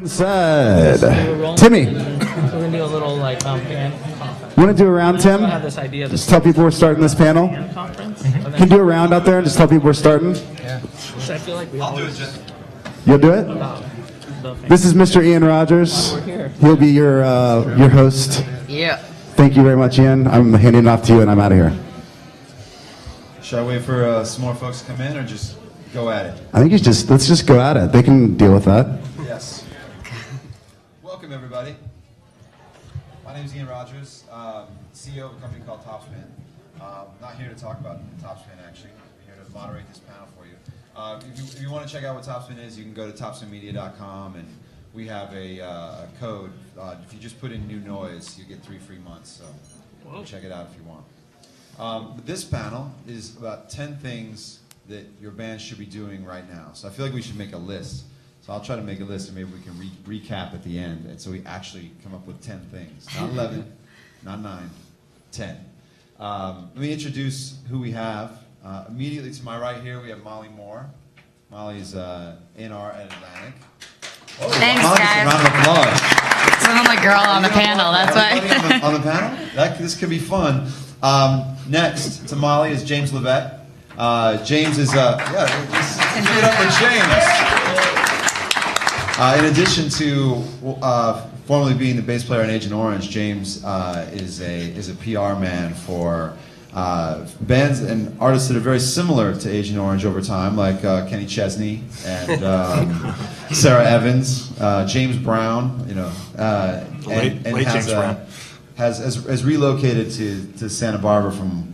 Said Timmy. We're gonna do a little band conference. You want to do a round, Tim? I have this idea. Just tell people we're starting this panel. Conference. Can you do a round out there and just tell people we're starting? Yeah. So I feel like we I'll do it always just. You'll do it? This is Mr. Ian Rogers. He'll be your host. Yeah. Thank you very much, Ian. I'm handing it off to you, and I'm out of here. Should I wait for some more folks to come in, or just go at it? I think let's just go at it. They can deal with that. Yes. Welcome, everybody. My name is Ian Rogers, CEO of a company called Topspin. Not here to talk about Topspin, actually. I'm here to moderate this panel for you. If you want to check out what Topspin is, you can go to topspinmedia.com, and we have a code. If you just put in new noise, you get 3 free months. So check it out if you want. But this panel is about 10 things that your band should be doing right now. So I feel like we should make a list. So I'll try to make a list, and maybe we can recap at the end. And so we actually come up with 10 things. Not 11, not 9, 10. Let me introduce who we have. Immediately to my right here, we have Molly Moore. Molly's A&R at Atlantic. Oh, Thanks, Molly, guys. a round of applause. So I'm the girl on the panel, that's why. On the panel? This could be fun. Next to Molly is James Levette. James is, let's give it up for James. In addition to formerly being the bass player in Agent Orange, James is a PR man for bands and artists that are very similar to Agent Orange over time, like Kenny Chesney and Sarah Evans, James Brown, and James Brown. has relocated to Santa Barbara from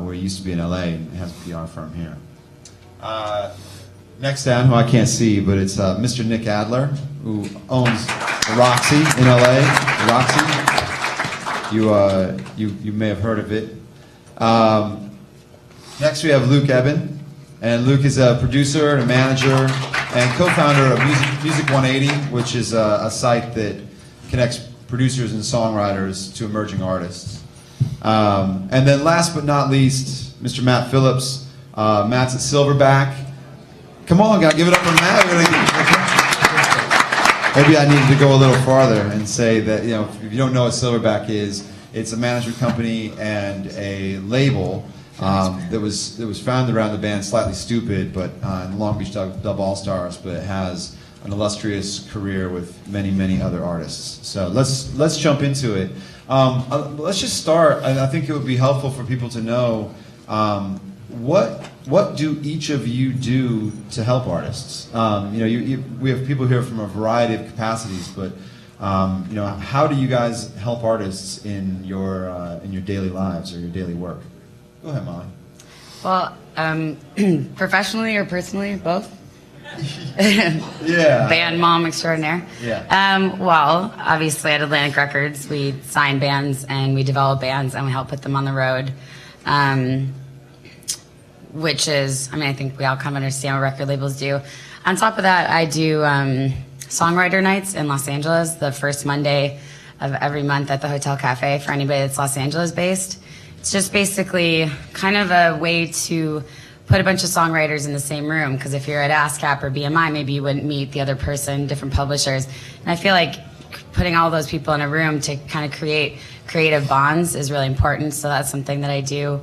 where he used to be in LA and has a PR firm here. Next down, who I can't see, but it's Mr. Nick Adler, who owns the Roxy in LA. The Roxy. You may have heard of it. Next we have Luke Eben, and Luke is a producer and a manager and co-founder of Music 180, which is a site that connects producers and songwriters to emerging artists. And then last but not least, Mr. Matt Phillips. Matt's at Silverback. Come on, gotta give it up for Matt. Maybe I needed to go a little farther and say that, if you don't know what Silverback is, it's a management company and a label that was founded around the band Slightly Stoopid, but in Long Beach Dub All-Stars, but it has an illustrious career with many, many other artists. So let's jump into it. Let's just start. I think it would be helpful for people to know what do each of you do to help artists? We have people here from a variety of capacities, but how do you guys help artists in your daily lives or your daily work? Go ahead, Molly. Well, professionally or personally, both? Yeah. Band mom extraordinaire. Yeah. Well, obviously at Atlantic Records, we sign bands and we develop bands and we help put them on the road. Which is, I think we all kind of understand what record labels do. On top of that, I do songwriter nights in Los Angeles, the first Monday of every month at the Hotel Cafe for anybody that's Los Angeles based. It's just basically kind of a way to put a bunch of songwriters in the same room, because if you're at ASCAP or BMI, maybe you wouldn't meet the other person, different publishers. And I feel like putting all those people in a room to kind of create creative bonds is really important, so that's something that I do.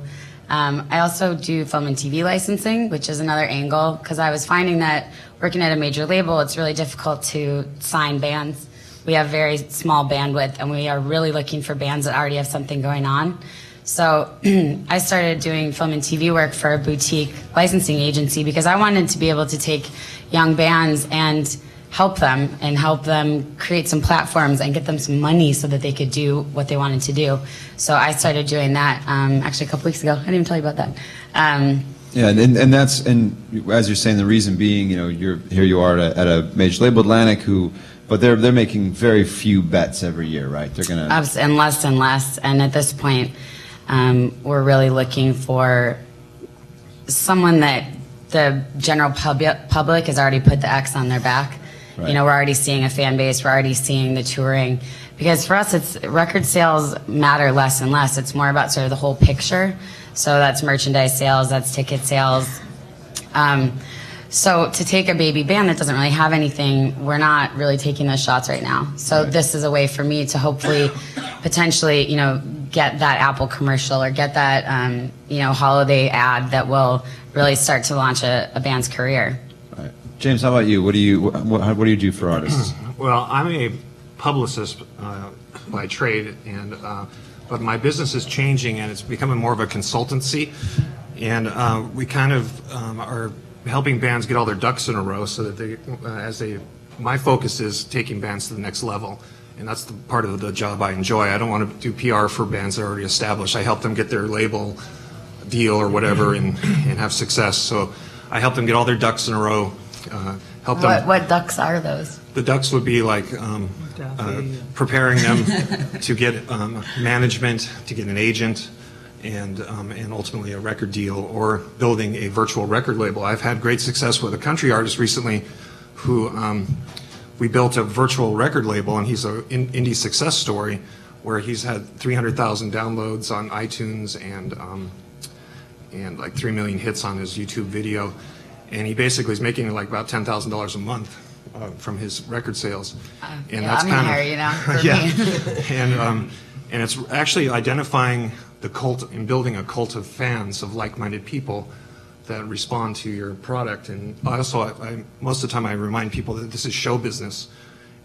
I also do film and TV licensing, which is another angle, because I was finding that working at a major label, it's really difficult to sign bands. We have very small bandwidth, and we are really looking for bands that already have something going on. So I started doing film and TV work for a boutique licensing agency because I wanted to be able to take young bands and help them create some platforms and get them some money so that they could do what they wanted to do. So I started doing that actually a couple weeks ago. I didn't even tell you about that. Yeah, and that's, and as you're saying, the reason being, here you are at a major label, Atlantic, but they're making very few bets every year, right? They're gonna and less, and at this point, we're really looking for someone that the general public has already put the X on their back. Right. We're already seeing a fan base. We're already seeing the touring. Because for us, it's record sales matter less and less. It's more about sort of the whole picture. So that's merchandise sales, that's ticket sales. So to take a baby band that doesn't really have anything, we're not really taking those shots right now. So this is a way for me to hopefully, potentially, get that Apple commercial or get that, holiday ad that will really start to launch a band's career. All right. James, how about you? What do you do for artists? Well, I'm a publicist by trade, and but my business is changing, and it's becoming more of a consultancy. And we kind of are helping bands get all their ducks in a row, so that my focus is taking bands to the next level, and that's the part of the job I enjoy. I don't want to do PR for bands that are already established. I help them get their label deal or whatever and have success. So I help them get all their ducks in a row. Help them. What ducks are those? The ducks would be like preparing them to get management, to get an agent, and ultimately a record deal, or building a virtual record label. I've had great success with a country artist recently who we built a virtual record label, and he's an indie success story where he's had 300,000 downloads on iTunes and like 3 million hits on his YouTube video. And he basically is making like about $10,000 a month from his record sales. And that's I'm kind gonna hire you now for yeah. me. And it's actually identifying the cult and building a cult of fans, of like-minded people that respond to your product. And also, I most of the time I remind people that this is show business,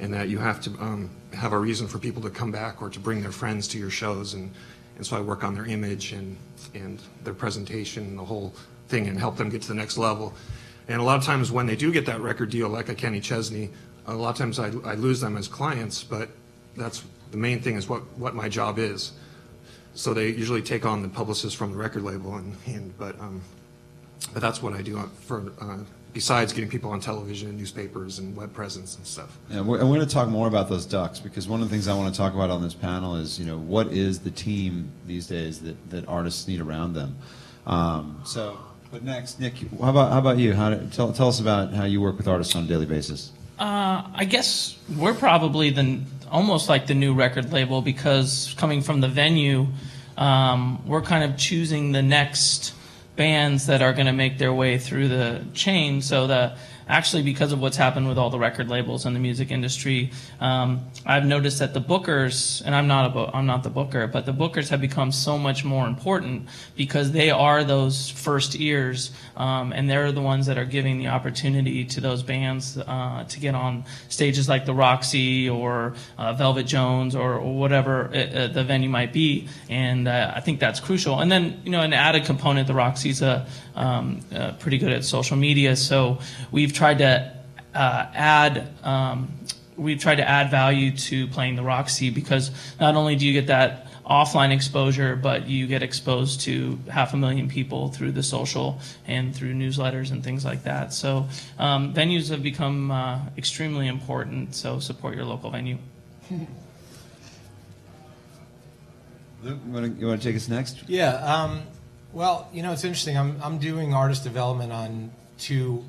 and that you have to have a reason for people to come back or to bring their friends to your shows. And so I work on their image and their presentation and the whole thing, and help them get to the next level. And a lot of times when they do get that record deal, like a Kenny Chesney, a lot of times I lose them as clients, but that's the main thing, is what my job is. So they usually take on the publicist from the record label, but that's what I do for besides getting people on television and newspapers and web presence and stuff. Yeah, we're going to talk more about those ducks, because one of the things I want to talk about on this panel is, what is the team these days that artists need around them. But next, Nick, how about you? Tell us about how you work with artists on a daily basis. I guess we're probably almost like the new record label, because coming from the venue, we're kind of choosing the next bands that are going to make their way through the chain. So actually, because of what's happened with all the record labels in the music industry, I've noticed that the bookers, and I'm not the booker, but the bookers have become so much more important, because they are those first ears, and they're the ones that are giving the opportunity to those bands to get on stages like the Roxy or Velvet Jones or whatever the venue might be. And I think that's crucial. And then, an added component, the Roxy's pretty good at social media, so we've tried to add value to playing the Roxy, because not only do you get that offline exposure, but you get exposed to 500,000 people through the social and through newsletters and things like that. So venues have become extremely important, so support your local venue. Luke, you want to take us next? Yeah. Well, it's interesting. I'm doing artist development on 2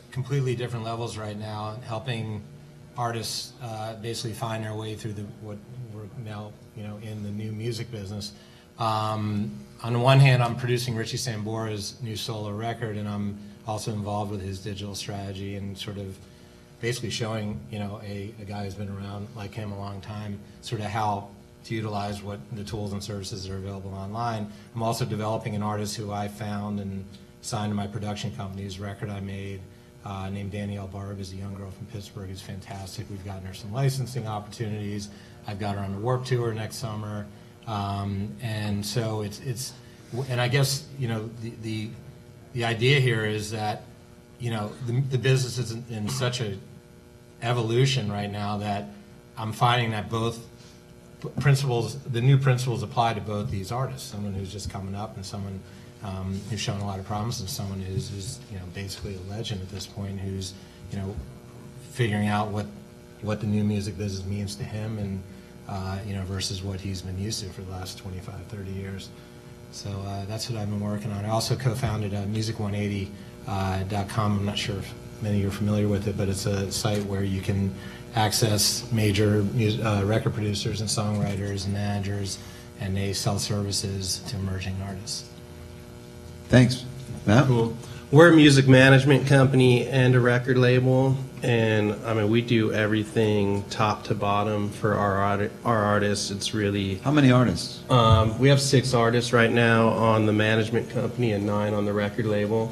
completely different levels right now, helping artists basically find their way through what we're now in the new music business. On the one hand, I'm producing Richie Sambora's new solo record, and I'm also involved with his digital strategy and sort of basically showing a guy who's been around like him a long time sort of how to utilize what the tools and services that are available online. I'm also developing an artist who I found and signed to my production company's record I made, named Danielle Barb, is a young girl from Pittsburgh, who's fantastic. We've gotten her some licensing opportunities. I've got her on the Warped Tour next summer. And so and I guess, the idea here is that, the business is in such a evolution right now that I'm finding that both the new principles apply to both these artists, someone who's just coming up and someone who's shown a lot of promise, and someone who's basically a legend at this point, who's figuring out what the new music business means to him, and versus what he's been used to for the last 25, 30 years. So that's what I've been working on. I also co-founded music180.com. I'm not sure if many of you are familiar with it, but it's a site where you can access major record producers and songwriters and managers, and they sell services to emerging artists. Thanks. Matt? Cool. We're a music management company and a record label, and I mean we do everything top to bottom for our artists. It's really How many artists? we have 6 artists right now on the management company and 9 on the record label.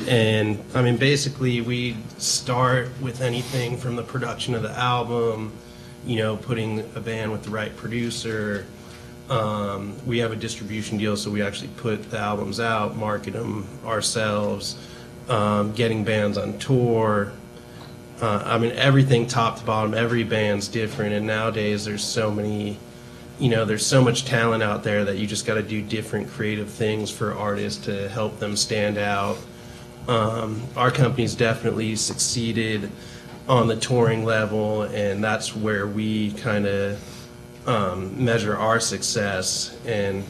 And I mean basically we start with anything from the production of the album, you know, putting a band with the right producer. We have a distribution deal, so we actually put the albums out, market them ourselves, getting bands on tour. I mean, everything top to bottom, every band's different, and nowadays there's so many, you know, there's so much talent out there that you just got to do different creative things for artists to help them stand out. Our company's definitely succeeded on the touring level, and that's where we kind of measure our success, and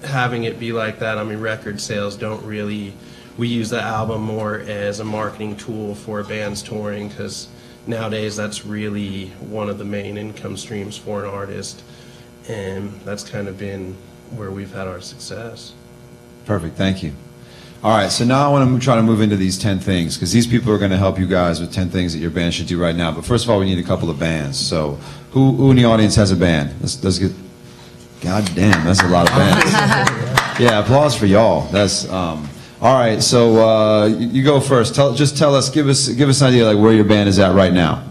having it be like that. I mean, record sales don't really, we use the album more as a marketing tool for bands touring, because nowadays that's really one of the main income streams for an artist, and that's kind of been where we've had our success. Perfect, thank you. All right, so now I want to try to move into these 10 things, because these people are going to help you guys with 10 things that your band should do right now. But first of all, we need a couple of bands. So who in the audience has a band? Let's get, God damn, that's a lot of bands. Yeah, applause for y'all. That's, all right, so you go first. Just tell us, give us an idea like where your band is at right now.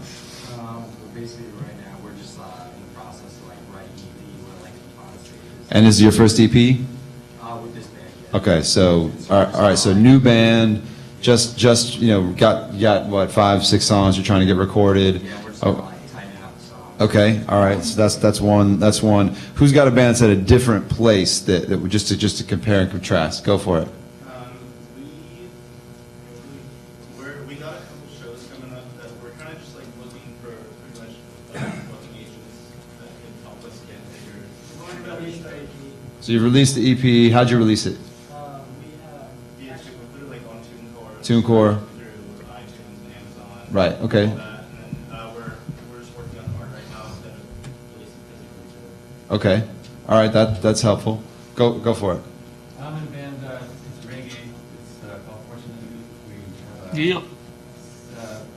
Basically right now we're just in the process of like writing EP. We're like in the final stages. And this is your first EP? With this band. Yeah. Okay, so all right, so new band, just you know, got what, 5, 6 songs you're trying to get recorded. Yeah, we're just Oh, like tightening out the song. okay, all right, so that's one. Who's got a band that's at a different place that would just to compare and contrast? Go for it. We got a couple shows coming up that we're kind of just like looking for pretty much booking agents that can help us get bigger. So you released the EP. How'd you release it? We actually put it like on TuneCore. TuneCore. Through iTunes and Amazon. Right, okay. All that, and then we're just working on art right now instead of releasing physically. Okay, all right, that's helpful. Go for it. I'm in a band, it's reggae, it's called Fortune Youth. We have Yeah.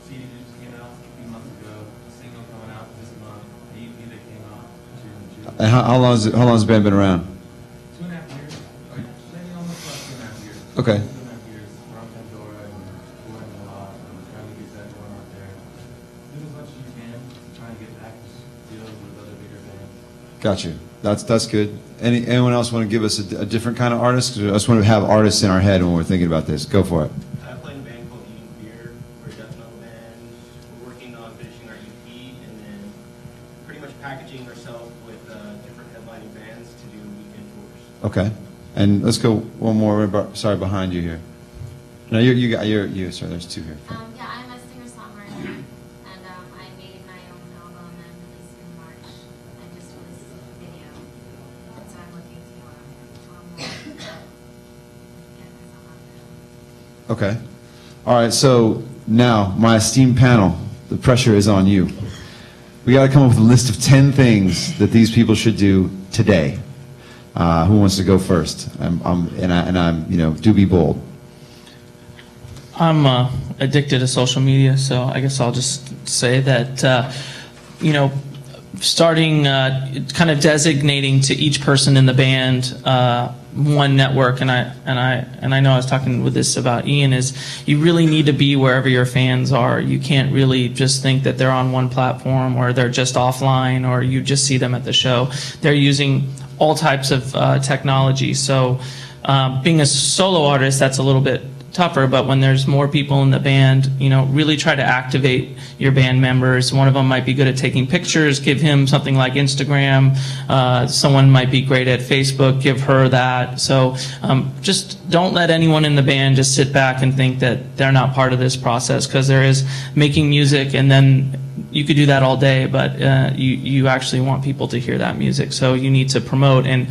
CD just came out a few months ago, a single coming out this month, the EP that came out June. And how long has the band been around? 2.5 years, or maybe almost less than 2.5 years. Okay. 2.5 years, we're on Pandora and touring a lot and trying to get that going out there. Do as much as you can, trying to get package deals with other bigger bands. Got you. That's good. Anyone else want to give us a different kind of artist? 'Cause I just want to have artists in our head when we're thinking about this. Go for it. I play in a band called Eating Beer. We're a death metal band. We're working on finishing our EP and then pretty much packaging ourselves with different headlining bands to do weekend tours. Okay. And let's go one more. Sorry, behind you here. No, you're. Sorry, there's 2 here. Yeah, I'm a singer-songwriter, and I made my own album and released in March. I just released a video, so I'm looking to get myself out there. Okay. All right. So now, my esteemed panel, the pressure is on you. We got to come up with a list of 10 things that these people should do today. Who wants to go first? I'm, you know, do be bold. I'm addicted to social media, so I guess I'll just say that, you know, starting kind of designating to each person in the band one network, and I know I was talking with this about Ian, is you really need to be wherever your fans are. You can't really just think that they're on one platform or they're just offline or you just see them at the show. They're using all types of technology. So being a solo artist, that's a little bit tougher, but when there's more people in the band, you know, really try to activate your band members. One of them might be good at taking pictures, give him something like Instagram. Someone might be great at Facebook, give her that. So just don't let anyone in the band just sit back and think that they're not part of this process, because there is making music, and then you could do that all day, but you actually want people to hear that music. So you need to promote, and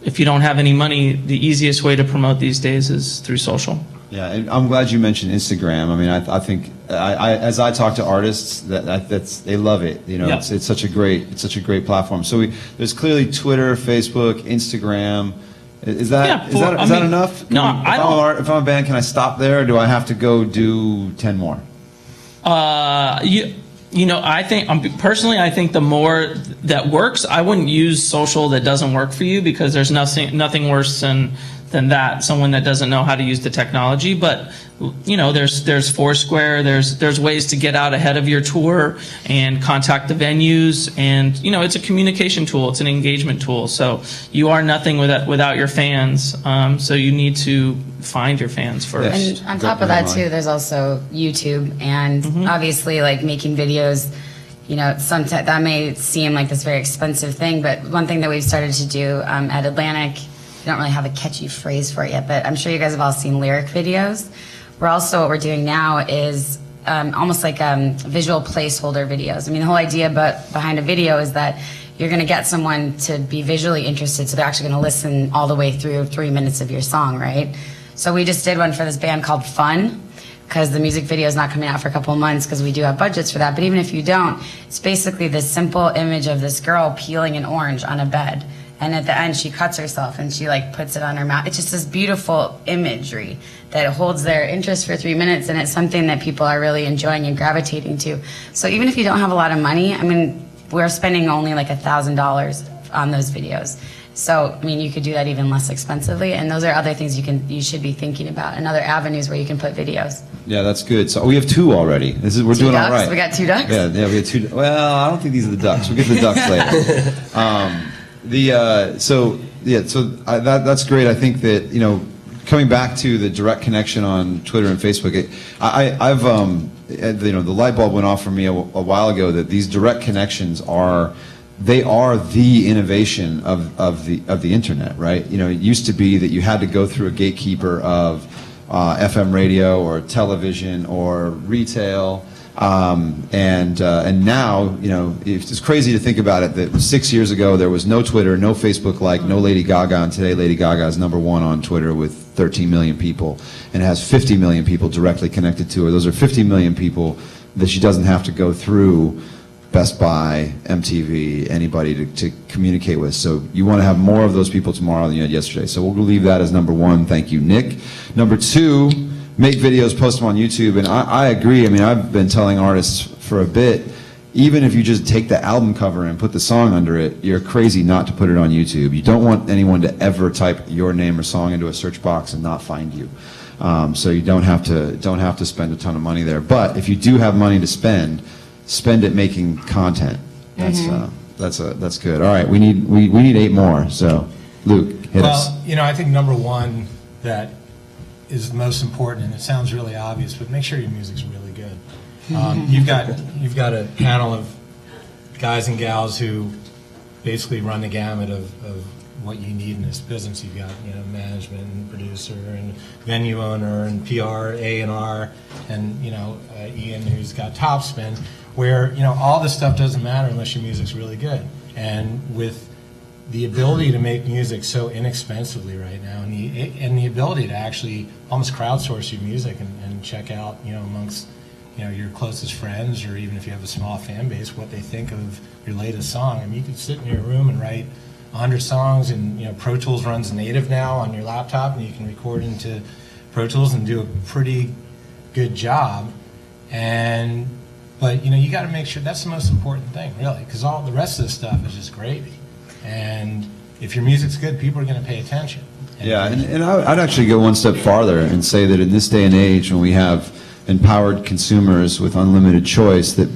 if you don't have any money, the easiest way to promote these days is through social. Yeah, and I'm glad you mentioned Instagram. I mean, I think as I talk to artists, that's they love it. You know, Yeah. it's such a great platform. So there's clearly Twitter, Facebook, Instagram. Is that Yeah, is that, I is that mean, enough? no, I don't. If I'm a band, can I stop there, or do I have to go do 10 more? You know, I think personally, I think the more that works, I wouldn't use social that doesn't work for you, because there's nothing worse than that, someone that doesn't know how to use the technology. But you know, there's Foursquare, there's ways to get out ahead of your tour and contact the venues, and you know, it's a communication tool, it's an engagement tool. So you are nothing without your fans. So you need to find your fans first. And on top of that too, there's also YouTube, and obviously like making videos, you know, sometimes that may seem like this very expensive thing, but one thing that we've started to do at Atlantic, we don't really have a catchy phrase for it yet, but I'm sure you guys have all seen lyric videos. What we're doing now is almost like visual placeholder videos. I mean, the whole idea behind a video is that you're going to get someone to be visually interested, so they're actually going to listen all the way through 3 minutes of your song, right? So we just did one for this band called Fun, because the music video is not coming out for a couple of months because we do have budgets for that. But even if you don't, it's basically this simple image of this girl peeling an orange on a bed. And at the end, she cuts herself and she like puts it on her mouth. It's just this beautiful imagery that holds their interest for 3 minutes, and it's something that people are really enjoying and gravitating to. So even if you don't have a lot of money, I mean, we're spending only like $1,000 on those videos. So, I mean, you could do that even less expensively, and those are other things you should be thinking about, and other avenues where you can put videos. Yeah, that's good. So we have 2 already. We're doing all right. We got 2 ducks? Yeah, we have 2. Well, I don't think these are the ducks. We'll get to the ducks later. That's great. I think that, you know, coming back to the direct connection on Twitter and Facebook, I've you know, the light bulb went off for me a while ago that these direct connections are the innovation of the internet, right? You know, it used to be that you had to go through a gatekeeper of FM radio or television or retail. And now, you know, it's crazy to think about it that 6 years ago there was no Twitter, no Facebook like, no Lady Gaga, and today Lady Gaga is #1 on Twitter with 13 million people and has 50 million people directly connected to her. Those are 50 million people that she doesn't have to go through Best Buy, MTV, anybody to communicate with. So you want to have more of those people tomorrow than you had yesterday. So we'll leave that as #1. Thank you, Nick. #2, make videos, post them on YouTube. And I agree. I mean, I've been telling artists for a bit, even if you just take the album cover and put the song under it, you're crazy not to put it on YouTube. You don't want anyone to ever type your name or song into a search box and not find you. So you don't have to spend a ton of money there. But if you do have money to spend it making content. That's good. All right, we need 8 more. So, Luke, hit us. Well, you know, I think #1 that is the most important, and it sounds really obvious, but make sure your music's really good. You've got a panel of guys and gals who basically run the gamut of what you need in this business. You've got, you know, management and producer and venue owner and PR, A&R, and you know, Ian, who's got Topspin, where, you know, all this stuff doesn't matter unless your music's really good. And with the ability to make music so inexpensively right now, and the ability to actually almost crowdsource your music and check out, you know, amongst, you know, your closest friends, or even if you have a small fan base, what they think of your latest song. I mean, you can sit in your room and write 100 songs, and, you know, Pro Tools runs native now on your laptop, and you can record into Pro Tools and do a pretty good job. But, you know, you got to make sure that's the most important thing, really, because all the rest of this stuff is just gravy. And if your music's good, people are going to pay attention. Yeah, and I'd actually go one step farther and say that in this day and age, when we have empowered consumers with unlimited choice, that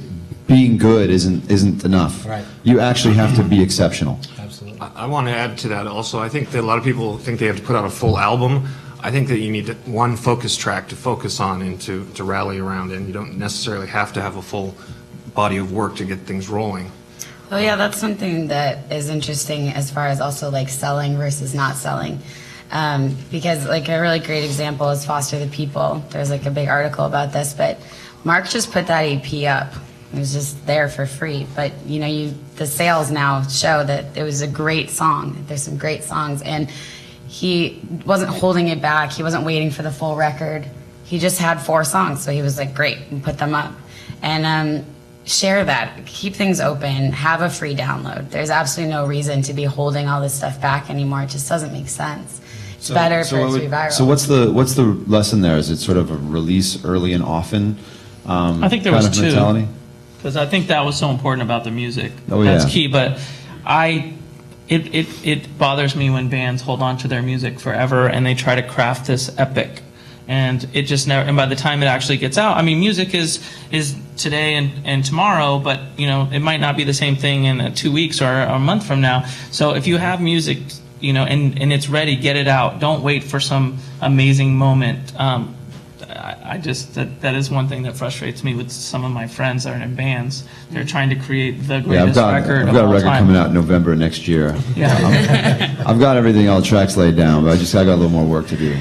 being good isn't enough. Right. You actually have to be exceptional. Absolutely. I want to add to that also. I think that a lot of people think they have to put out a full album. I think that you need one focus track to focus on and to rally around, and you don't necessarily have to have a full body of work to get things rolling. Well, yeah, that's something that is interesting as far as also like selling versus not selling. Because like a really great example is Foster the People. There's like a big article about this, but Mark just put that EP up. It was just there for free. But, you know, the sales now show that it was a great song. There's some great songs. And he wasn't holding it back. He wasn't waiting for the full record. He just had 4 songs, so he was like, great, and put them up. And share that. Keep things open. Have a free download. There's absolutely no reason to be holding all this stuff back anymore. It just doesn't make sense. It's better for it to be viral. So what's the lesson there? Is it sort of a release early and often? I think there kind was of two. mentality? Because I think that was so important about the music. Oh, That's yeah. key. But it bothers me when bands hold on to their music forever and they try to craft this epic, and it just never. And by the time it actually gets out, I mean, music is today and tomorrow, but you know, it might not be the same thing in 2 weeks or a month from now. So if you have music, you know, and it's ready, get it out. Don't wait for some amazing moment. I just that is one thing that frustrates me with some of my friends that are in bands. They're trying to create the greatest record. I've got a of all record time. coming out in November next year. Yeah. I've got everything, all the tracks laid down, but I got a little more work to do.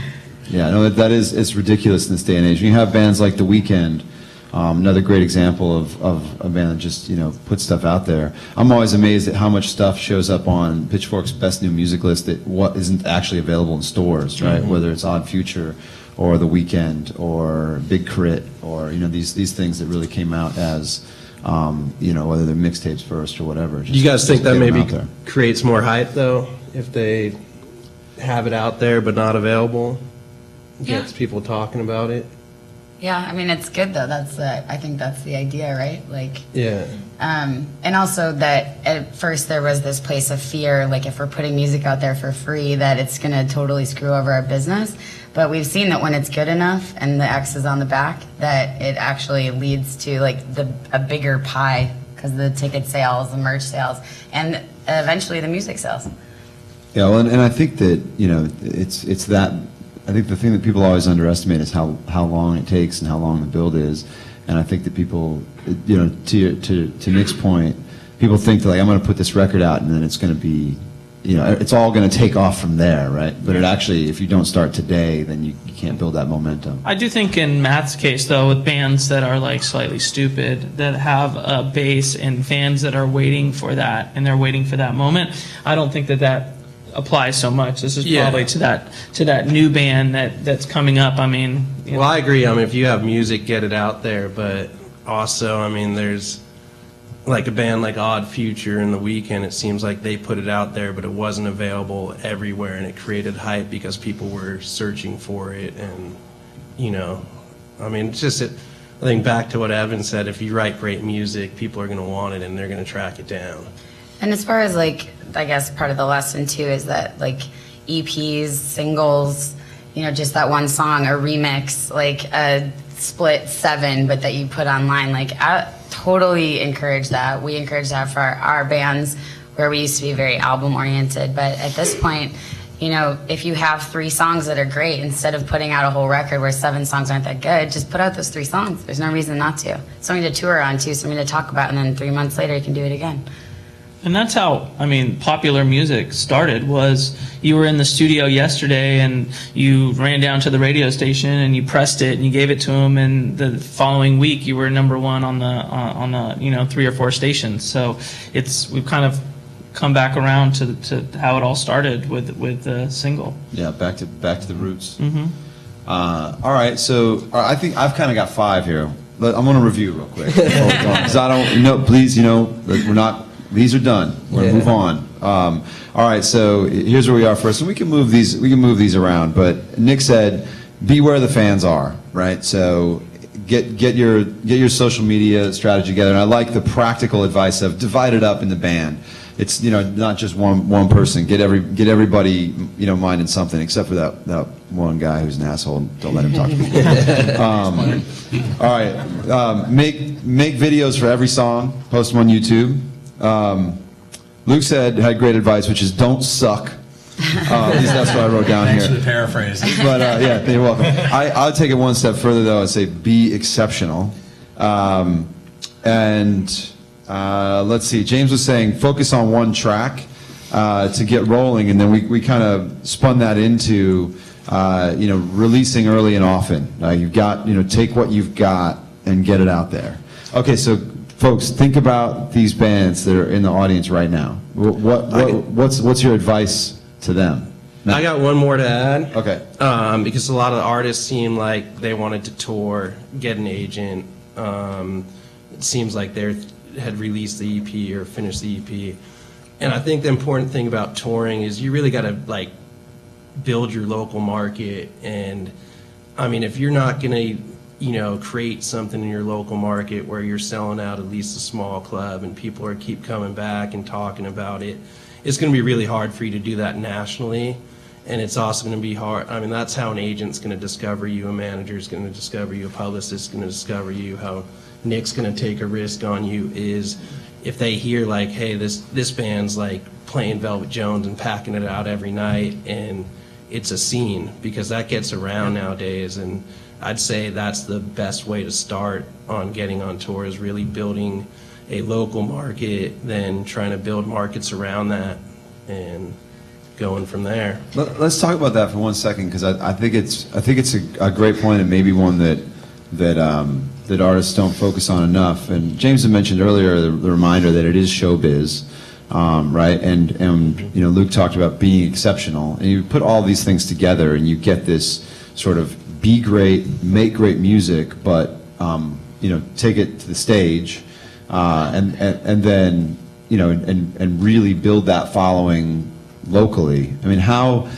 Yeah, no, it's ridiculous in this day and age. When you have bands like The Weeknd, another great example of a band that just, you know, puts stuff out there. I'm always amazed at how much stuff shows up on Pitchfork's Best New Music list that what isn't actually available in stores, right? Mm-hmm. Whether it's Odd Future or The Weeknd or Big Crit or, you know, these things that really came out as, you know, whether they're mixtapes first or whatever. Do you guys think that get them maybe out there. creates more hype though, if they have it out there but not available? Gets people talking about it. Yeah, I mean, it's good though. I think that's the idea, right? Like, Yeah. and also that at first there was this place of fear, like if we're putting music out there for free, that it's going to totally screw over our business. But we've seen that when it's good enough and the X is on the back, that it actually leads to like a bigger pie because of the ticket sales, the merch sales, and eventually the music sales. Yeah, well, and I think that, you know, it's that. I think the thing that people always underestimate is how long it takes and how long the build is, and I think that people, you know, to Nick's point, people think that like I'm going to put this record out and then it's going to be, you know, it's all going to take off from there, right? But it actually, if you don't start today, then you can't build that momentum. I do think in Matt's case, though, with bands that are like Slightly Stupid, that have a base and fans that are waiting for that, and they're waiting for that moment, I don't think that applies so much. This is probably to that new band that's coming up. I mean, you know. Well, I agree. I mean, if you have music, get it out there. But also, I mean, there's like a band like Odd Future and The Weeknd. It seems like they put it out there, but it wasn't available everywhere, and it created hype because people were searching for it. And you know, I mean, it's just I think back to what Evan said. If you write great music, people are going to want it, and they're going to track it down. And as far as like, I guess part of the lesson too is that like EPs, singles, you know, just that one song, a remix, like a split 7, but that you put online, like I totally encourage that. We encourage that for our bands where we used to be very album oriented. But at this point, you know, if you have 3 songs that are great, instead of putting out a whole record where 7 songs aren't that good, just put out those 3 songs. There's no reason not to. Something to tour on too, something to talk about, and then 3 months later you can do it again. And that's how, I mean, popular music started, was you were in the studio yesterday and you ran down to the radio station and you pressed it and you gave it to them, and the following week you were number 1 on the you know, 3 or 4 stations. So we've kind of come back around to how it all started with the single. Yeah, back to the roots. Mm-hmm. All right, so I think I've kind of got 5 here. But I'm going to review real quick. Because I don't, you know, please, you know, we're not. These are done. We're going to move on. All right, so here's where we are first. And we can move these around. But Nick said, be where the fans are, right? So get your social media strategy together. And I like the practical advice of divide it up in the band. It's, you know, not just one person. Get everybody, you know, minding something, except for that one guy who's an asshole. Don't let him talk to people. All right, make videos for every song. Post them on YouTube. Luke had great advice, which is don't suck. At least that's what I wrote down Thanks here. for the paraphrase. But yeah, you're welcome. I'll take it one step further though and say be exceptional. Let's see. James was saying focus on one track to get rolling, and then we kind of spun that into you know, releasing early and often. You've got, you know, take what you've got and get it out there. Okay, so. Folks, think about these bands that are in the audience right now. What's your advice to them? I got one more to add. Okay. Because a lot of the artists seem like they wanted to tour, get an agent. It seems like they had released the EP or finished the EP. And I think the important thing about touring is you really got to like build your local market. And I mean, if you're not going to, create something in your local market where you're selling out at least a small club and people are keep coming back and talking about it, it's going to be really hard for you to do that nationally. And it's also going to be hard. I mean, that's how an agent's going to discover you, a manager's going to discover you, a publicist's going to discover you, how Nick's going to take a risk on you is if they hear like, hey, this band's like playing Velvet Jones and packing it out every night, and it's a scene, because that gets around nowadays. And I'd say that's the best way to start on getting on tour, is really building a local market, then trying to build markets around that and going from there. Let's talk about that for 1 second, because I think it's a great point, and maybe one that artists don't focus on enough. And James had mentioned earlier the reminder that it is showbiz, right? And Luke talked about being exceptional, and you put all these things together, and you get this sort of be great, make great music, but take it to the stage, and then and really build that following locally. I mean, how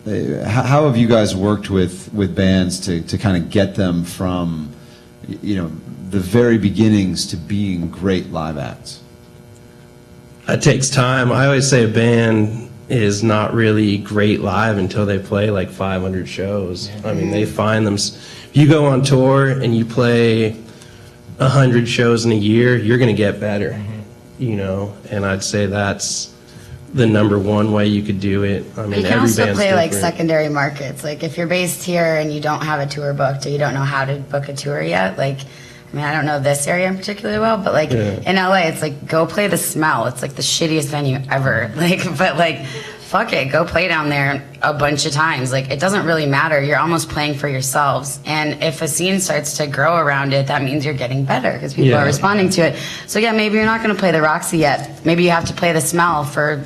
have you guys worked with bands to kind of get them from the very beginnings to being great live acts? It takes time. I always say a band is not really great live until they play like 500 shows. I mean, they find them. If you go on tour and you play 100 shows in a year, you're going to get better, and I'd say that's the number one way you could do it. I mean, you can every also band's play like different. secondary markets. Like if you're based here and you don't have a tour booked, or you don't know how to book a tour yet, like, I mean, I don't know this area in particular well, but like in LA, it's like, go play the Smell. It's like the shittiest venue ever. But fuck it, go play down there a bunch of times. Like, it doesn't really matter. You're almost playing for yourselves. And if a scene starts to grow around it, that means you're getting better because people are responding to it. So yeah, maybe you're not going to play the Roxy yet. Maybe you have to play the Smell for,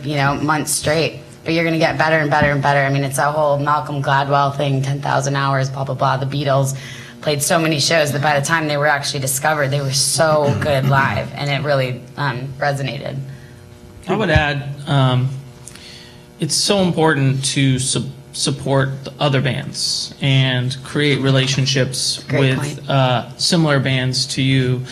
months straight. But you're going to get better and better and better. I mean, it's that whole Malcolm Gladwell thing, 10,000 hours, blah, blah, blah. The Beatles played so many shows that by the time they were actually discovered, they were so good live, and it really resonated. I would add, it's so important to support the other bands and create relationships with similar bands to you,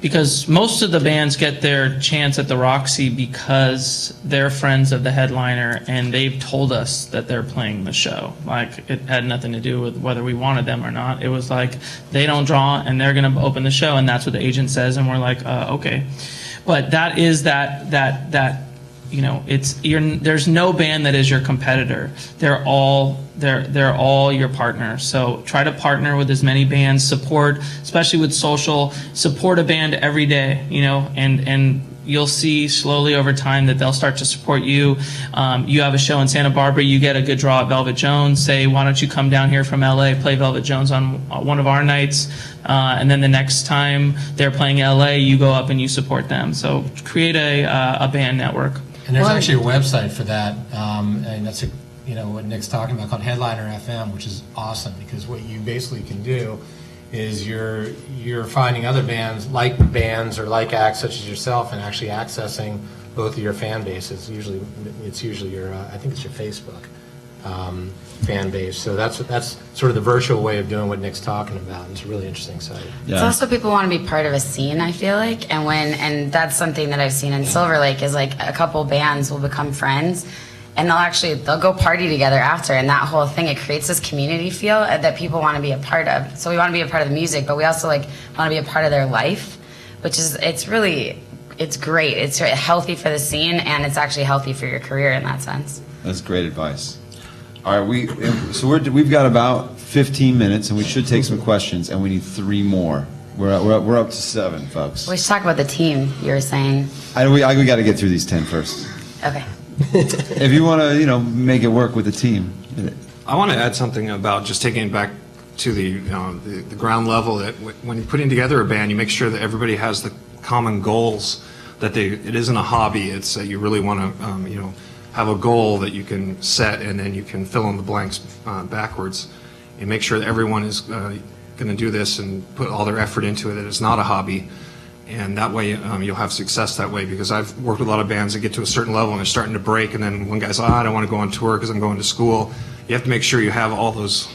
because most of the bands get their chance at the Roxy because they're friends of the headliner and they've told us that they're playing the show. Like, it had nothing to do with whether we wanted them or not. It was like, they don't draw and they're going to open the show, and that's what the agent says, and we're like, okay. But that is there's no band that is your competitor. They're all your partners. So try to partner with as many bands, support, especially with social, support a band every day, and you'll see slowly over time that they'll start to support you. You have a show in Santa Barbara, you get a good draw at Velvet Jones, say, why don't you come down here from LA, play Velvet Jones on one of our nights, and then the next time they're playing LA, you go up and you support them. So create a band network. And there's actually a website for that, and that's what Nick's talking about, called Headliner FM, which is awesome, because what you basically can do is you're finding other bands or like acts such as yourself, and actually accessing both of your fan bases. It's usually your I think it's your Facebook fan base. So that's sort of the virtual way of doing what Nick's talking about. It's a really interesting site. Yeah. It's also people want to be part of a scene, I feel like, and that's something that I've seen in Silver Lake is like a couple bands will become friends, and they'll go party together after, and that whole thing, it creates this community feel that people want to be a part of. So we want to be a part of the music, but we also want to be a part of their life, which is it's great. It's healthy for the scene, and it's actually healthy for your career in that sense. That's great advice. All right, we've got about 15 minutes, and we should take some questions, and we need 3 more. We're up to 7, folks. We should talk about the team you were saying. We got to get through these 10 first. Okay. If you want to, make it work with the team. I want to add something about just taking it back to the ground level. That when you're putting together a band, you make sure that everybody has the common goals. That it isn't a hobby. It's that you really want to, have a goal that you can set, and then you can fill in the blanks backwards, and make sure that everyone is going to do this and put all their effort into it. That it's not a hobby. And that way you'll have success that way, because I've worked with a lot of bands that get to a certain level and they're starting to break, and then one guy's, I don't want to go on tour because I'm going to school. you have to make sure you have all those,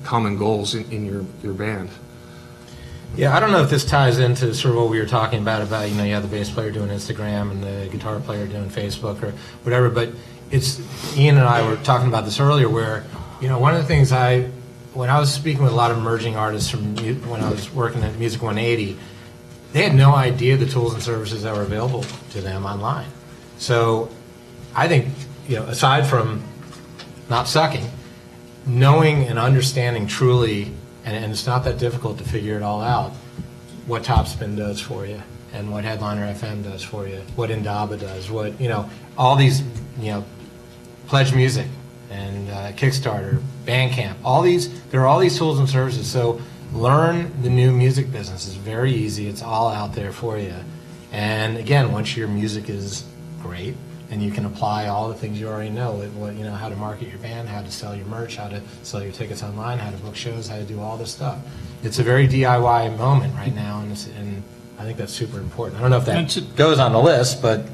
common goals in your band. Yeah, I don't know if this ties into sort of what we were talking about, you have the bass player doing Instagram and the guitar player doing Facebook or whatever, but Ian and I were talking about this earlier where, one of the things when I was speaking with a lot of emerging artists when I was working at Music 180, they had no idea the tools and services that were available to them online. So I think, aside from not sucking, knowing and understanding truly, and it's not that difficult to figure it all out, what Topspin does for you, and what Headliner FM does for you, what Indaba does, what, all these, Pledge Music and Kickstarter, Bandcamp, there are all these tools and services. So learn the new music business. It's very easy. It's all out there for you. And again, once your music is great, and you can apply all the things you already know, how to market your band, how to sell your merch, how to sell your tickets online, how to book shows, how to do all this stuff. It's a very DIY moment right now, and I think that's super important. I don't know if that goes on the list, but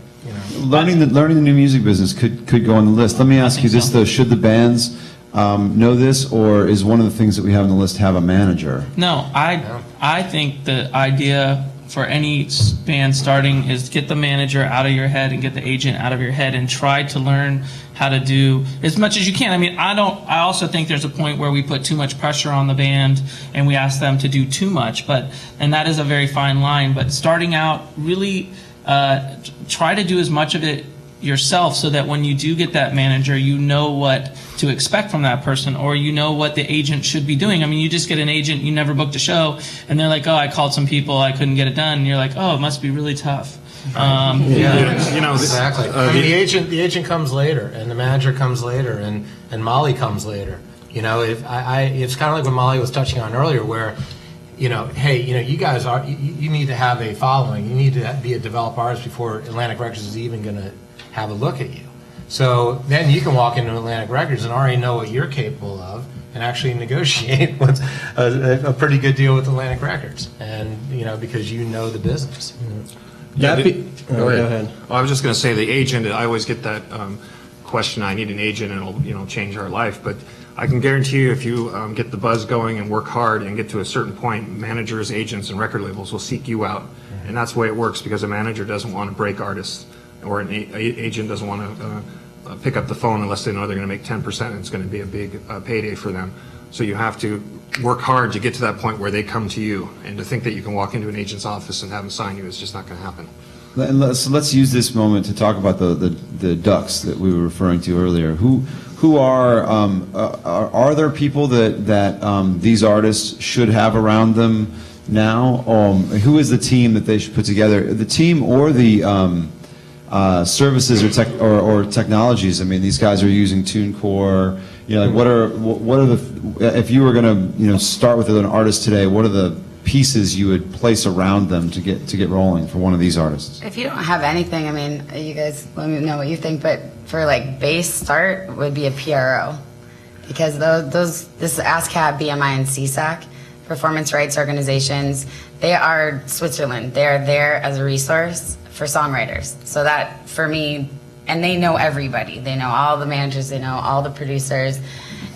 learning the new music business could go on the list. Let me ask you this though: should the bands know this, or is one of the things that we have on the list have a manager? No, I think the idea for any band starting is get the manager out of your head and get the agent out of your head and try to learn how to do as much as you can. I mean, I also think there's a point where we put too much pressure on the band and we ask them to do too much, and that is a very fine line. But starting out, really try to do as much of it yourself so that when you do get that manager, you know what to expect from that person, or you know what the agent should be doing. I mean, you just get an agent, you never booked a show, and they're like, oh, I called some people, I couldn't get it done, and you're like, oh, it must be really tough. Exactly. The agent comes later, and the manager comes later, and Molly comes later. It's kind of like what Molly was touching on earlier, where hey, you guys you need to have a following. You need to be a developed artist before Atlantic Records is even going to have a look at you. So then you can walk into Atlantic Records and already know what you're capable of and actually negotiate what's a pretty good deal with Atlantic Records, and because you know the business. Go ahead. I was just going to say the agent. I always get that question. I need an agent, and it'll change our life. But I can guarantee you, if you get the buzz going and work hard and get to a certain point, managers, agents, and record labels will seek you out, and that's the way it works, because a manager doesn't want to break artists, or an agent doesn't want to pick up the phone unless they know they're going to make 10% and it's going to be a big payday for them. So you have to work hard to get to that point where they come to you, and to think that you can walk into an agent's office and have them sign you is just not going to happen. So let's use this moment to talk about the ducks that we were referring to earlier. Who are there people that these artists should have around them now? Who is the team that they should put together? The team or the services or technologies? I mean, these guys are using TuneCore. What are the, if you were going to start with an artist today, what are the pieces you would place around them to get rolling for one of these artists? If you don't have anything, I mean, you guys let me know what you think, but for bass start would be a PRO, because this ASCAP, BMI, and CSAC, performance rights organizations, they are Switzerland. They are there as a resource for songwriters. So that, for me, and they know everybody. They know all the managers, they know all the producers,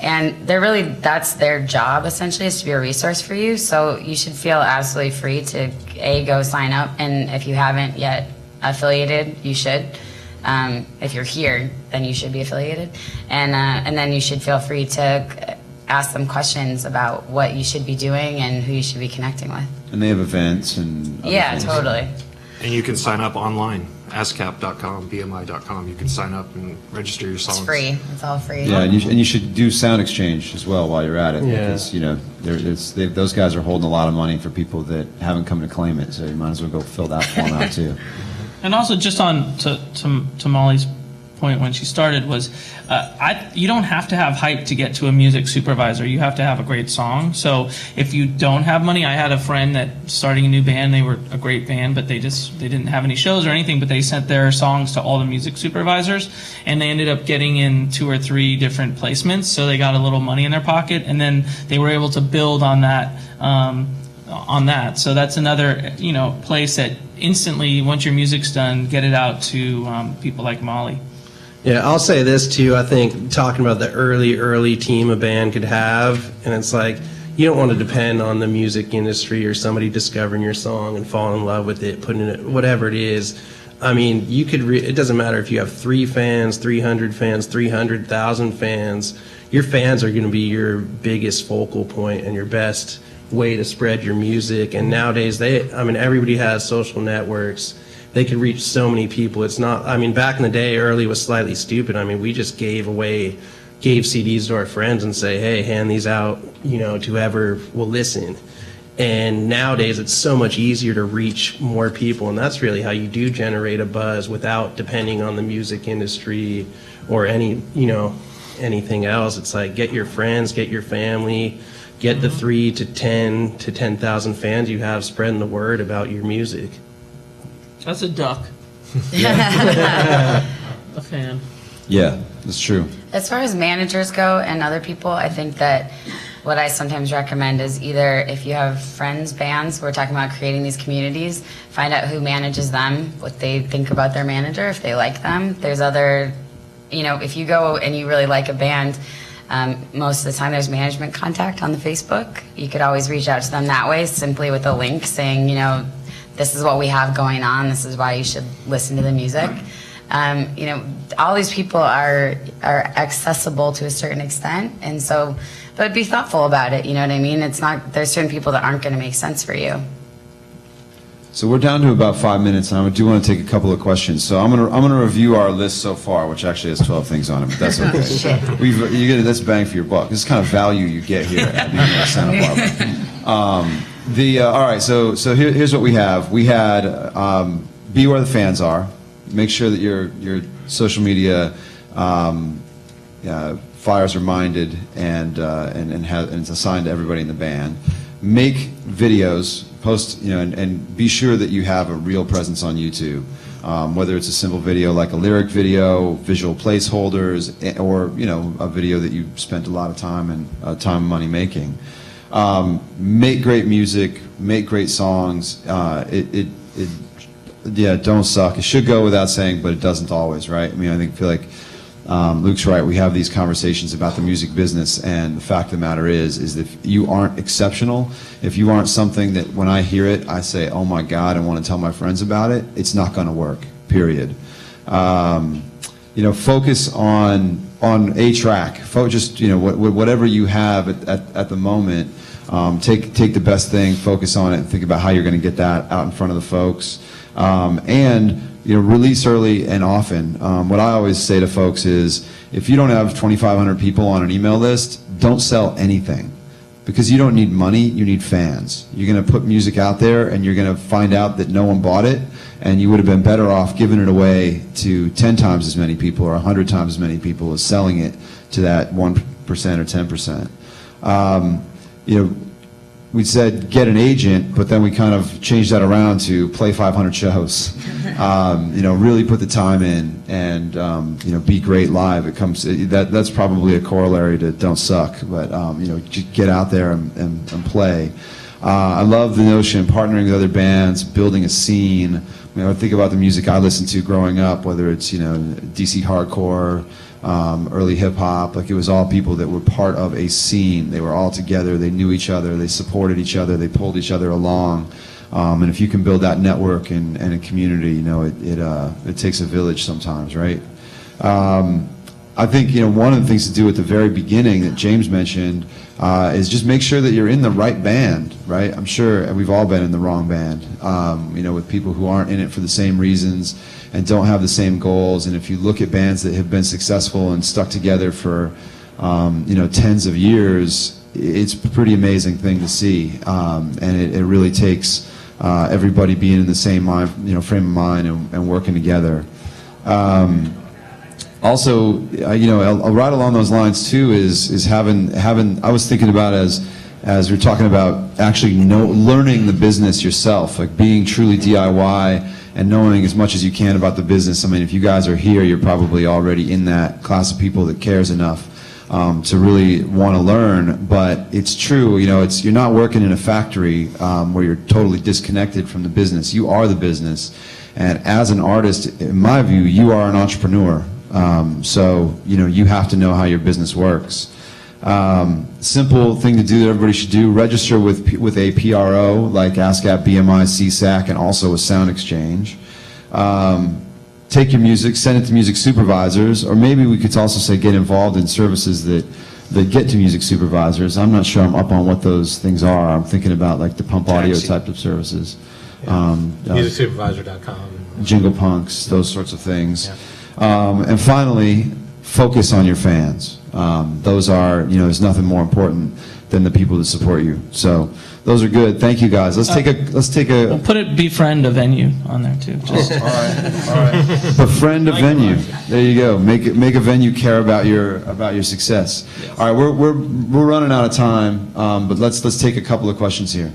and that's their job, essentially, is to be a resource for you. So you should feel absolutely free to, go sign up, and if you haven't yet affiliated, you should. If you're here, then you should be affiliated, and then you should feel free to ask them questions about what you should be doing and who you should be connecting with. And they have events and other things. Totally. And you can sign up online, ascap.com, bmi.com. You can sign up and register your songs. It's free. It's all free. Yeah, and you should do Sound Exchange as well while you're at it, because those guys are holding a lot of money for people that haven't come to claim it. So you might as well go fill that form out too. And also, just on to Molly's point when she started, was you don't have to have hype to get to a music supervisor. You have to have a great song. So if you don't have money, I had a friend that starting a new band. They were a great band, but they didn't have any shows or anything. But they sent their songs to all the music supervisors, and they ended up getting in 2 or 3 different placements. So they got a little money in their pocket, and then they were able to build on that. So that's another place that instantly, once your music's done, get it out to people like Molly. Yeah, I'll say this too. I think talking about the early team a band could have, and it's like you don't want to depend on the music industry or somebody discovering your song and falling in love with it, putting it, whatever it is. I mean, you could. It doesn't matter if you have 3 fans, 300 fans, 300,000 fans. Your fans are going to be your biggest focal point and your best way to spread your music. And nowadays, everybody has social networks. They can reach so many people. It's not, back in the day, early was slightly stupid. We just gave CDs to our friends and say, hey, hand these out, to whoever will listen. And nowadays, it's so much easier to reach more people. And that's really how you do generate a buzz without depending on the music industry or anything else. It's like, get your friends, get your family, get the 3 to 10 to 10,000 fans you have spreading the word about your music. That's a duck. A fan. Yeah, that's true. As far as managers go and other people, I think that what I sometimes recommend is either if you have friends, bands, we're talking about creating these communities, find out who manages them, what they think about their manager, if they like them. There's other, if you go and you really like a band, most of the time there's management contact on the Facebook. You could always reach out to them that way, simply with a link saying, this is what we have going on. This is why you should listen to the music. All these people are accessible to a certain extent, and so, but be thoughtful about it. You know what I mean? It's not. There's certain people that aren't going to make sense for you. So we're down to about 5 minutes, and I do want to take a couple of questions. So I'm gonna review our list so far, which actually has 12 things on it, but that's okay. That's bang for your buck. This is the kind of value you get here at the Santa Barbara. All right, so here's what we have. We had be where the fans are. Make sure that your social media flyers are minded and it's assigned to everybody in the band. Make videos, post, and be sure that you have a real presence on YouTube. Whether it's a simple video like a lyric video, visual placeholders, or a video that you spent a lot of time and money making. Make great music, make great songs. Don't suck. It should go without saying, but it doesn't always, right? I feel like Luke's right. We have these conversations about the music business, and the fact of the matter is that if you aren't exceptional, if you aren't something that when I hear it, I say, oh my God, I want to tell my friends about it, it's not going to work, period. Focus on a track. Just, whatever you have at the moment, take the best thing, focus on it, and think about how you're going to get that out in front of the folks. And release early and often. What I always say to folks is, if you don't have 2,500 people on an email list, don't sell anything, because you don't need money, you need fans. You're going to put music out there, and you're going to find out that no one bought it, and you would have been better off giving it away to 10 times as many people or 100 times as many people as selling it to that 1% or 10%. We said get an agent, but then we kind of changed that around to play 500 shows. Really put the time in, and be great live. That's probably a corollary to don't suck, but just get out there and play. I love the notion of partnering with other bands, building a scene. I think about the music I listened to growing up, whether it's DC hardcore, early hip hop. Like, it was all people that were part of a scene. They were all together. They knew each other. They supported each other. They pulled each other along. And if you can build that network and a community, it takes a village sometimes, right? I think one of the things to do at the very beginning that James mentioned is just make sure that you're in the right band, right? I'm sure we've all been in the wrong band, with people who aren't in it for the same reasons and don't have the same goals. And if you look at bands that have been successful and stuck together for tens of years, it's a pretty amazing thing to see, and it really takes everybody being in the same frame of mind and working together. Also, right along those lines too is having. I was thinking about as we're talking about actually learning the business yourself, like being truly DIY and knowing as much as you can about the business. If you guys are here, you're probably already in that class of people that cares enough to really want to learn. But it's true, you're not working in a factory where you're totally disconnected from the business. You are the business, and as an artist, in my view, you are an entrepreneur. So, you have to know how your business works. Simple thing to do that everybody should do, register with a PRO like ASCAP, BMI, CSAC, and also a Sound Exchange. Take your music, send it to music supervisors, or maybe we could also say get involved in services that get to music supervisors. I'm not sure I'm up on what those things are. I'm thinking about like the pump audio type of services. MusicSupervisor.com. Jingle Punks, those sorts of things. And finally, focus on your fans. Those are, there's nothing more important than the people that support you. So those are good. Thank you, guys. Let's take a. We'll put it befriend a venue on there too. Just. All right. Befriend a venue. There you go. Make a venue care about your success. Yes. All right, we're running out of time, but let's take a couple of questions here.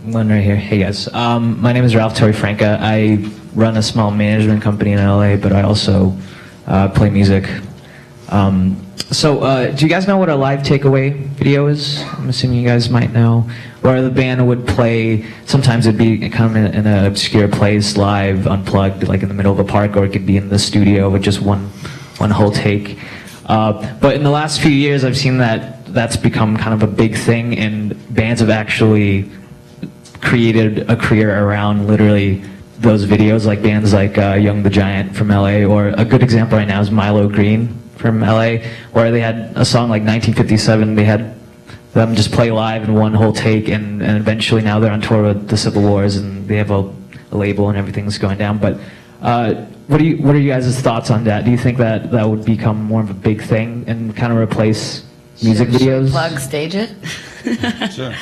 One right here. Hey guys, my name is Ralph Torrefranca. I run a small management company in LA, but I also play music. So do you guys know what a live takeaway video is? I'm assuming you guys might know. Where the band would play, sometimes it'd be kind of in an obscure place, live, unplugged, like in the middle of a park, or it could be in the studio with just one whole take. But in the last few years, I've seen that's become kind of a big thing, and bands have actually created a career around literally those videos, like bands like Young the Giant from LA, or a good example right now is Milo Green from LA, where they had a song like 1957, they had them just play live in one whole take, and eventually now they're on tour with the Civil Wars, and they have a label and everything's going down. But what are you guys' thoughts on that? Do you think that would become more of a big thing and kind of replace music videos? Plug stage it? Sure.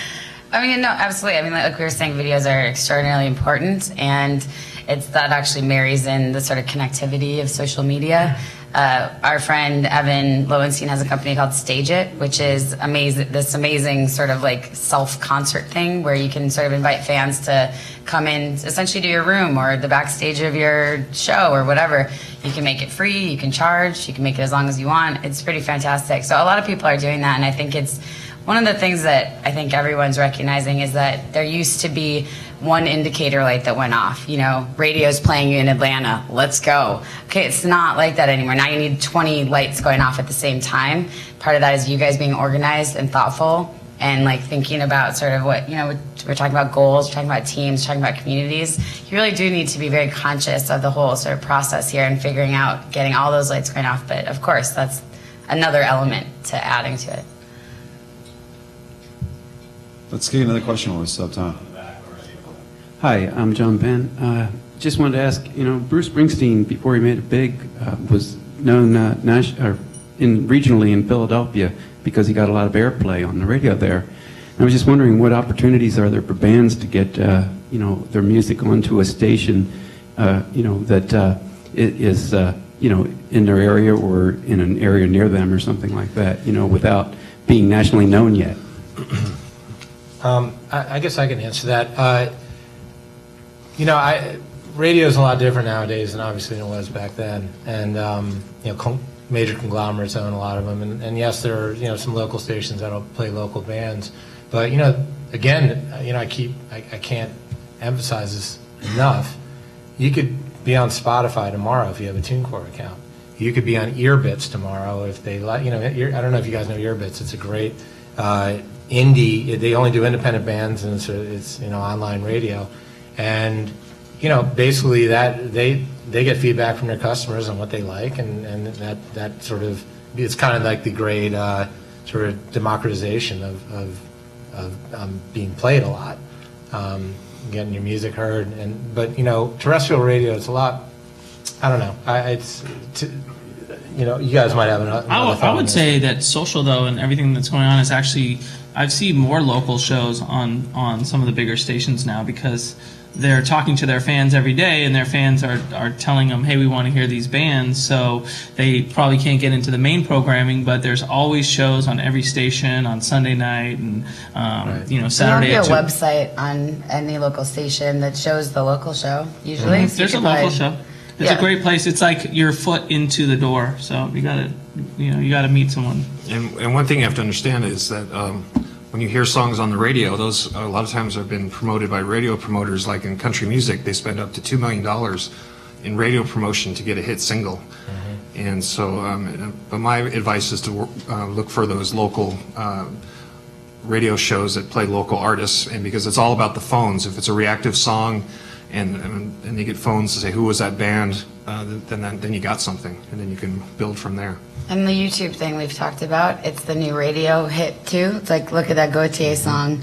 I mean, no, absolutely. I mean, like we were saying, videos are extraordinarily important, and that actually marries in the sort of connectivity of social media. Our friend Evan Lowenstein has a company called Stage It, which is this amazing sort of like self-concert thing where you can sort of invite fans to come in essentially to your room or the backstage of your show or whatever. You can make it free, you can charge, you can make it as long as you want. It's pretty fantastic. So a lot of people are doing that, and I think it's one of the things that I think everyone's recognizing is that there used to be one indicator light that went off. Radio's playing you in Atlanta, let's go. Okay, it's not like that anymore. Now you need 20 lights going off at the same time. Part of that is you guys being organized and thoughtful and like thinking about sort of what, we're talking about goals, we're talking about teams, we're talking about communities. You really do need to be very conscious of the whole sort of process here and figuring out getting all those lights going off. But of course, that's another element to adding to it. Let's get another question while we still have time. Hi, I'm John Penn. Just wanted to ask, Bruce Springsteen, before he made it big, was known regionally in Philadelphia because he got a lot of airplay on the radio there. And I was just wondering what opportunities are there for bands to get, their music onto a station, that is, in their area or in an area near them or something like that, without being nationally known yet. I guess I can answer that. Radio is a lot different nowadays than obviously it was back then, and major conglomerates own a lot of them, and yes, there are some local stations that'll play local bands, but again, I can't emphasize this enough. You could be on Spotify tomorrow if you have a TuneCore account. You could be on Earbits tomorrow if they like. I don't know if you guys know Earbits. It's a great indie. They only do independent bands, and it's online radio. And basically that they get feedback from their customers on what they like, and that sort of, it's kind of like the great sort of democratization of being played a lot, getting your music heard. But terrestrial radio, it's a lot. I don't know. You guys might have another thought I would say that social though, and everything that's going on is actually, I've seen more local shows on some of the bigger stations now because they're talking to their fans every day, and their fans are telling them, hey, we want to hear these bands. So they probably can't get into the main programming, but there's always shows on every station on Sunday night and Saturday. There'll be a website on any local station that shows the local show usually. Mm-hmm. There's a local show. It's a great place. It's like your foot into the door. So you gotta meet someone. And one thing you have to understand is that when you hear songs on the radio, those a lot of times have been promoted by radio promoters. Like in country music, they spend up to $2 million in radio promotion to get a hit single. Mm-hmm. And so, but my advice is to look for those local radio shows that play local artists, and because it's all about the phones. If it's a reactive song, and you get phones to say who was that band, then you got something, and then you can build from there. And the YouTube thing we've talked about, it's the new radio hit too. It's like, look at that Gautier song.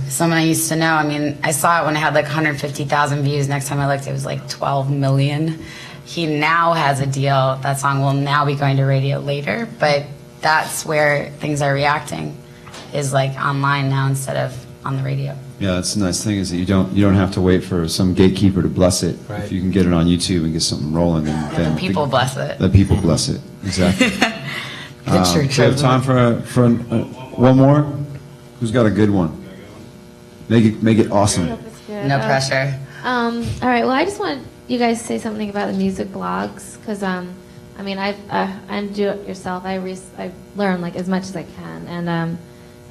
Someone I used to know, I mean, I saw it when it had like 150,000 views. Next time I looked, it was like 12 million. He now has a deal. That song will now be going to radio later, but that's where things are reacting, is like online now instead of on the radio. Yeah, that's the nice thing is that you don't have to wait for some gatekeeper to bless it. Right. If you can get it on YouTube and get something rolling, then The people bless it. the people bless it. Exactly. The church Do you have of time for one more? Who's got a good one? Make it awesome. No pressure. All right. Well, I just want you guys to say something about the music blogs, because I mean, I'm do it yourself. I learn like as much as I can, and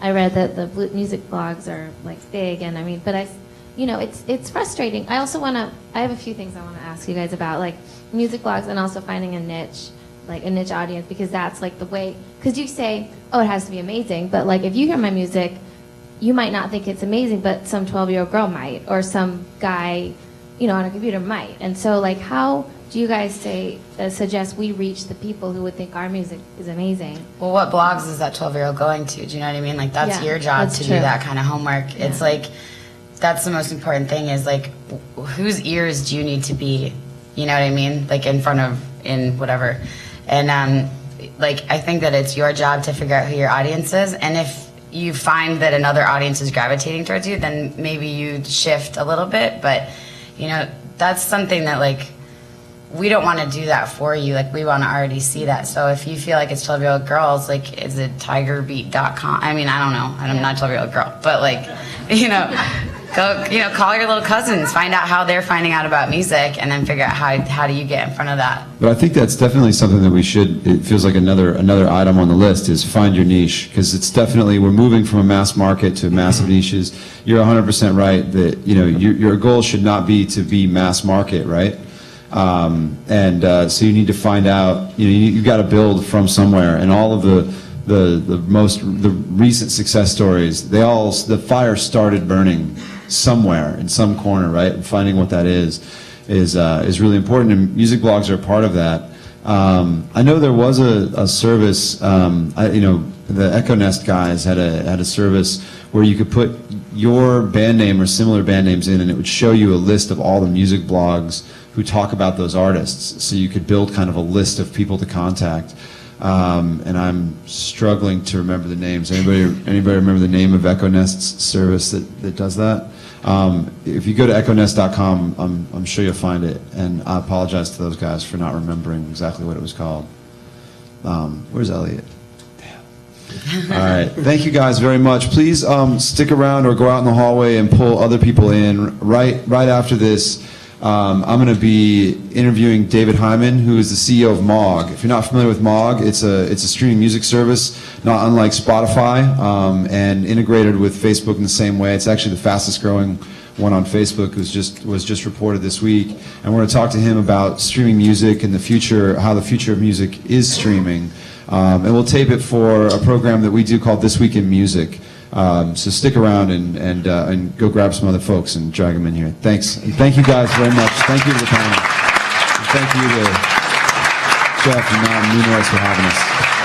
I read that the music blogs are like big, and I mean, but it's frustrating. I also I have a few things I want to ask you guys about, like music blogs, and also finding a niche audience, because that's like the way. Because you say, oh, it has to be amazing, but like if you hear my music, you might not think it's amazing, but some 12-year-old girl might, or some guy, on a computer might. And so, like, how do you guys suggest we reach the people who would think our music is amazing? Well, what blogs is that 12-year-old going to? Do you know what I mean? Like, that's Yeah, your job that's to true. do that kind of homework. It's like, that's the most important thing is, like, whose ears do you need to be, you know what I mean? Like, in whatever. And, like, I think that it's your job to figure out who your audience is. And if you find that another audience is gravitating towards you, then maybe you shift a little bit. But, that's something that, like, we don't want to do that for you. Like, we want to already see that. So if you feel like it's 12-year-old girls, like, is it tigerbeat.com? I mean, I don't know. I'm not a 12-year-old girl. But, like, go, call your little cousins, find out how they're finding out about music, and then figure out how do you get in front of that. But I think that's definitely something that it feels like another item on the list is find your niche, because it's definitely, we're moving from a mass market to massive niches. You're 100% right that, your goal should not be to be mass market, right? So you need to find out, you've got to build from somewhere, and all of the recent success stories, the fire started burning somewhere in some corner, right? And finding what that is really important, and music blogs are a part of that. I know there was a service, the Echo Nest guys had a service where you could put your band name or similar band names in, and it would show you a list of all the music blogs who talk about those artists. So you could build kind of a list of people to contact. And I'm struggling to remember the names. Anybody remember the name of Echo Nest's service that does that? If you go to echonest.com, I'm sure you'll find it. And I apologize to those guys for not remembering exactly what it was called. Where's Elliot? Damn. All right. Thank you guys very much. Please stick around or go out in the hallway and pull other people in. Right after this, I'm going to be interviewing David Hyman, who is the CEO of Mog. If you're not familiar with Mog, it's a streaming music service, not unlike Spotify, and integrated with Facebook in the same way. It's actually the fastest growing one on Facebook, was just reported this week. And we're going to talk to him about streaming music and the future, how the future of music is streaming. And we'll tape it for a program that we do called This Week in Music. So stick around and go grab some other folks and drag them in here. Thanks. And thank you guys very much. Thank you to the panel. And thank you to Jeff and Matt and Nunois for having us.